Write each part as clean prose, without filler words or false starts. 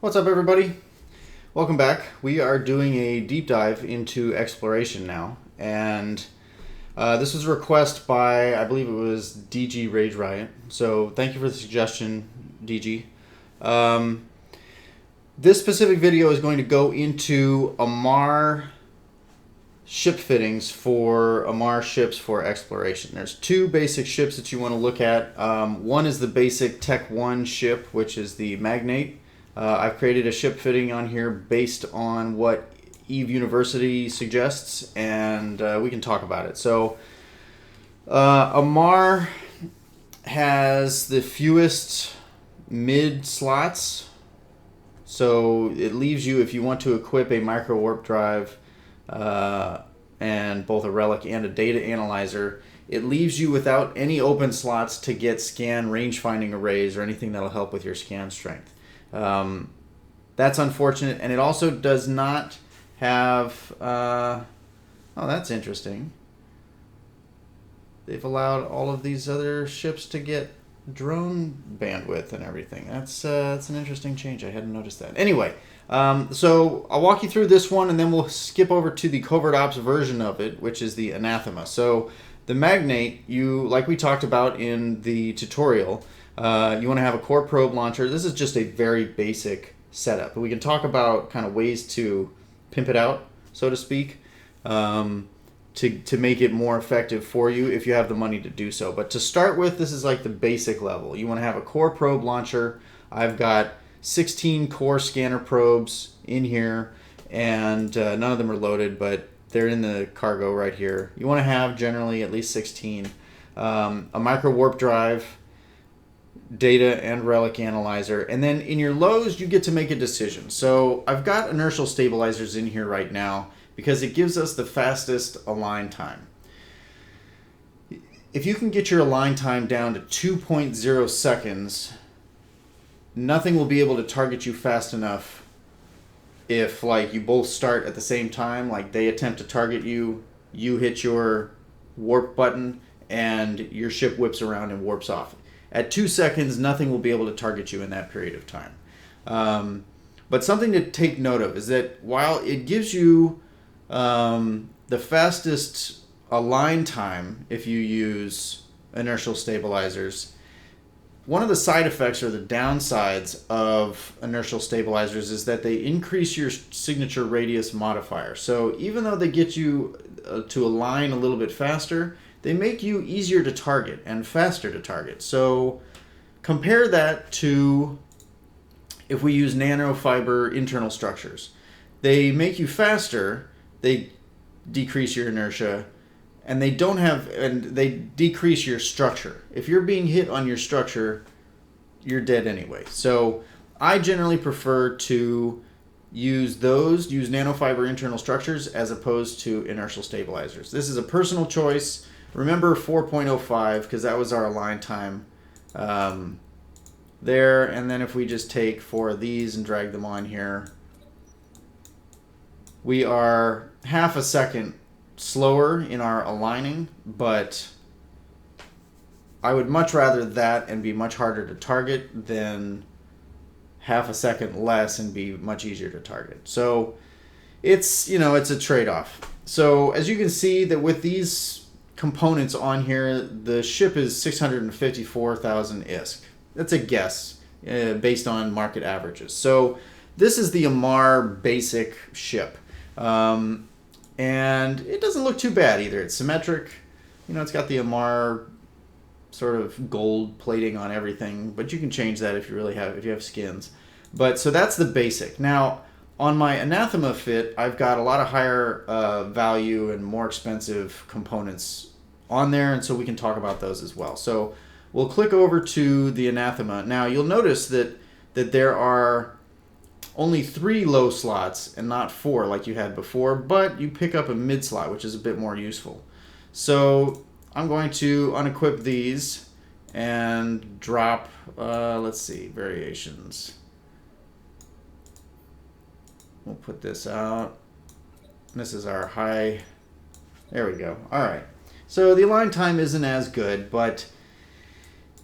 What's up, everybody? Welcome back. We are doing a deep dive into exploration now, and this was a request by, I believe it was DG Rage Riot. So thank you for the suggestion, DG. This specific video is going to go into Amarr ship fittings for Amarr ships for exploration. There's two basic ships that you want to look at. One is the basic Tech 1 ship, which is the Magnate. I've created a ship fitting on here based on what Eve University suggests, and we can talk about it. So, Amarr has the fewest mid slots, so it leaves you, if you want to equip a micro warp drive and both a relic and a data analyzer, it leaves you without any open slots to get scan range finding arrays or anything that'll help with your scan strength. That's unfortunate, and it also does not have oh, that's interesting. They've allowed all of these other ships to get drone bandwidth and everything. That's an interesting change. I hadn't noticed that. Anyway, so I'll walk you through this one, and then we'll skip over to the covert ops version of it, which is the Anathema. So the Magnate, like we talked about in the tutorial, you want to have a core probe launcher. This is just a very basic setup. We can talk about kind of ways to pimp it out, so to speak, to make it more effective for you if you have the money to do so. But to start with, this is like the basic level. You want to have a core probe launcher. I've got 16 core scanner probes in here, and none of them are loaded, but they're in the cargo right here. You want to have generally at least 16. A micro warp drive, data and relic analyzer, and then in your lows you get to make a decision. So I've got inertial stabilizers in here right now because it gives us the fastest align time. If you can get your align time down to 2.0 seconds, nothing will be able to target you fast enough. If like you both start at the same time, like they attempt to target you, you hit your warp button and your ship whips around and warps off. At 2 seconds, nothing will be able to target you in that period of time. But something to take note of is that while it gives you the fastest align time if you use inertial stabilizers, one of the side effects or the downsides of inertial stabilizers is that they increase your signature radius modifier. So even though they get you to align a little bit faster, they make you easier to target and faster to target. So compare that to if we use nanofiber internal structures. They make you faster, they decrease your inertia, and they decrease your structure. If you're being hit on your structure, you're dead anyway. So I generally prefer to use nanofiber internal structures as opposed to inertial stabilizers. This is a personal choice. Remember 4.05 because that was our align time there. And then if we just take 4 of these and drag them on here, we are half a second slower in our aligning, but I would much rather that and be much harder to target than half a second less and be much easier to target. So it's a trade-off. So as you can see that with these components on here, the ship is 654,000 ISK. That's a guess based on market averages. So this is the Amarr basic ship. And it doesn't look too bad either. It's symmetric. It's got the Amarr sort of gold plating on everything, but you can change that if you have skins. But so that's the basic. Now, on my Anathema fit, I've got a lot of higher value and more expensive components on there, and so we can talk about those as well. So we'll click over to the Anathema. Now you'll notice that there are only 3 low slots and not 4 like you had before, but you pick up a mid slot, which is a bit more useful. So I'm going to unequip these and drop, let's see, variations. We'll put this out. This is our high. There we go. All right. So the align time isn't as good, but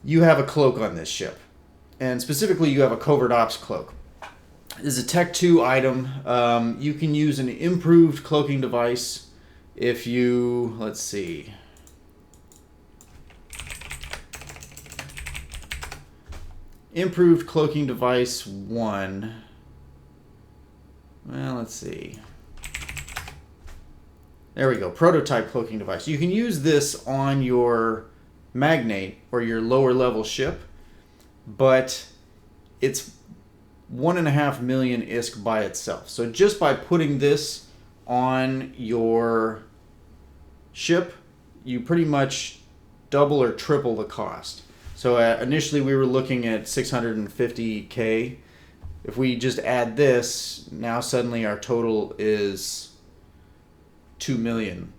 you have a cloak on this ship. And specifically, you have a covert ops cloak. This is a Tech 2 item. You can use an improved cloaking device if you, let's see. Improved cloaking device 1. Well, let's see. There we go. Prototype cloaking device. You can use this on your magnate or your lower level ship, but it's 1.5 million ISK by itself. So just by putting this on your ship, you pretty much double or triple the cost. So initially we were looking at 650K. If we just add this, now suddenly our total is 2 million,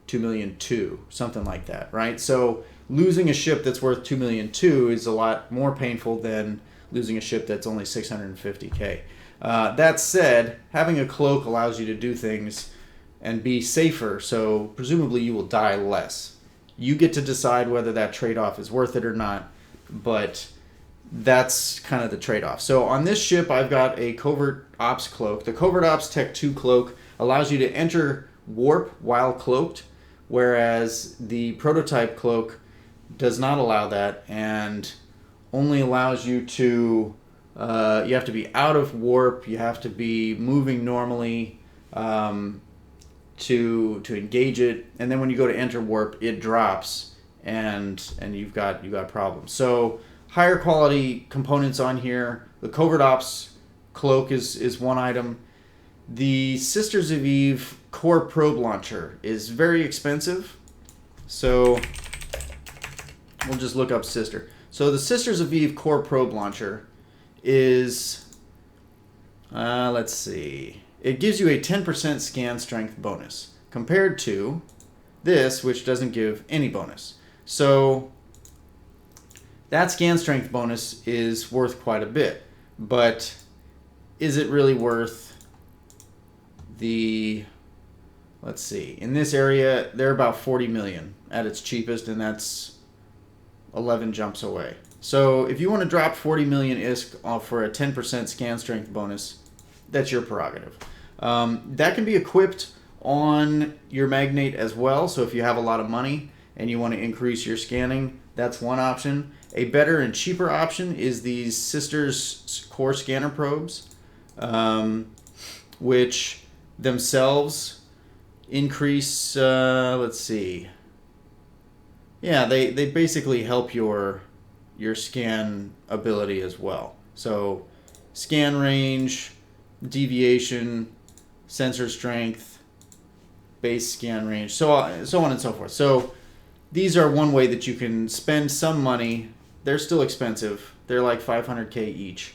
2 million 2, something like that, right? So losing a ship that's worth 2 million 2 is a lot more painful than losing a ship that's only 650K. That said, having a cloak allows you to do things and be safer, so presumably you will die less. You get to decide whether that trade-off is worth it or not, but that's kind of the trade-off. So on this ship, I've got a Covert Ops cloak. The Covert Ops Tech 2 cloak allows you to enter warp while cloaked, whereas the prototype cloak does not allow that and only allows you to, you have to be out of warp, you have to be moving normally to engage it, and then when you go to enter warp, it drops and you've got problems. So higher quality components on here. The Covert Ops cloak is one item. The Sisters of Eve core probe launcher is very expensive, so we'll just look up Sister. So the Sisters of Eve core probe launcher is, let's see, it gives you a 10% scan strength bonus compared to this, which doesn't give any bonus. So that scan strength bonus is worth quite a bit, but is it really worth the, let's see, in this area, they're about 40 million at its cheapest, and that's 11 jumps away. So if you want to drop 40 million ISK for a 10% scan strength bonus, that's your prerogative. That can be equipped on your magnate as well. So if you have a lot of money and you want to increase your scanning, that's one option. A better and cheaper option is these Sisters core scanner probes, which themselves increase, let's see. Yeah, they basically help your scan ability as well. So scan range, deviation, sensor strength, base scan range, so on and so forth. So these are one way that you can spend some money. They're still expensive. They're like 500K each.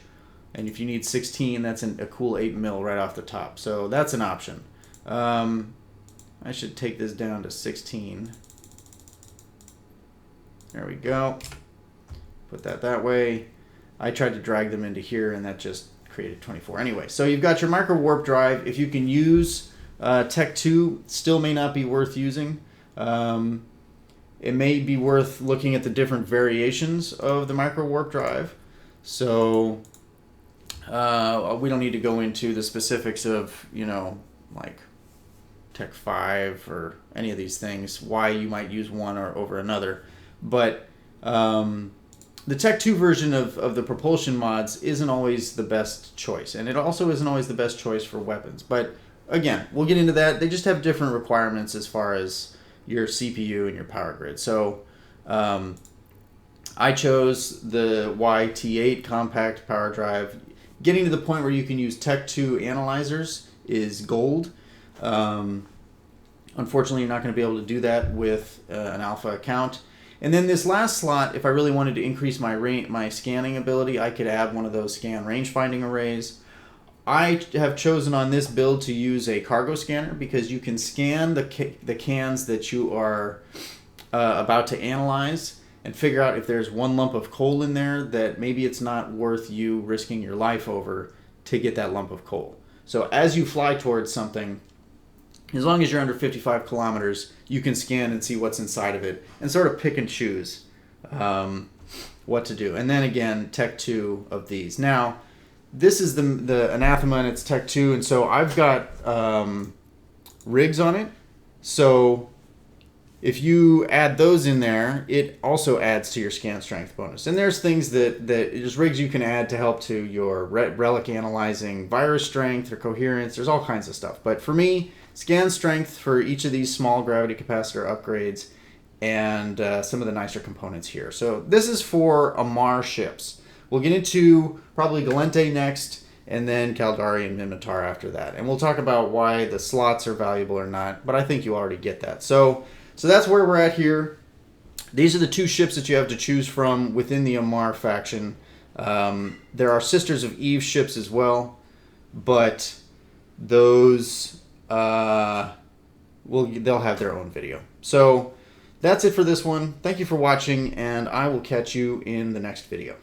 And if you need 16, that's a cool 8 mil right off the top. So that's an option. I should take this down to 16. There we go. Put that way. I tried to drag them into here, and that just created 24. Anyway, so you've got your micro warp drive. If you can use Tech 2, still may not be worth using. It may be worth looking at the different variations of the micro warp drive. So we don't need to go into the specifics of, like Tech 5 or any of these things, why you might use one or over another. But the Tech 2 version of the propulsion mods isn't always the best choice. And it also isn't always the best choice for weapons. But again, we'll get into that. They just have different requirements as far as your CPU and your power grid. So I chose the YT8 compact power drive. Getting to the point where you can use Tech 2 analyzers is gold. Unfortunately, you're not going to be able to do that with an alpha account. And then this last slot, if I really wanted to increase my scanning ability, I could add one of those scan range finding arrays. I have chosen on this build to use a cargo scanner because you can scan the cans that you are about to analyze and figure out if there's one lump of coal in there that maybe it's not worth you risking your life over to get that lump of coal. So as you fly towards something, as long as you're under 55 kilometers, you can scan and see what's inside of it and sort of pick and choose what to do. And then again, Tech 2 of these. Now, this is the Anathema, and it's Tech 2, and so I've got rigs on it. So if you add those in there, it also adds to your scan strength bonus. And there's things that there's rigs you can add to help to your relic analyzing virus strength or coherence. There's all kinds of stuff. But for me, scan strength for each of these small gravity capacitor upgrades and some of the nicer components here. So this is for Amarr ships. We'll get into probably Galente next, and then Caldari and Minmatar after that. And we'll talk about why the slots are valuable or not, but I think you already get that. So that's where we're at here. These are the two ships that you have to choose from within the Amarr faction. There are Sisters of Eve ships as well, but those they'll have their own video. So that's it for this one. Thank you for watching, and I will catch you in the next video.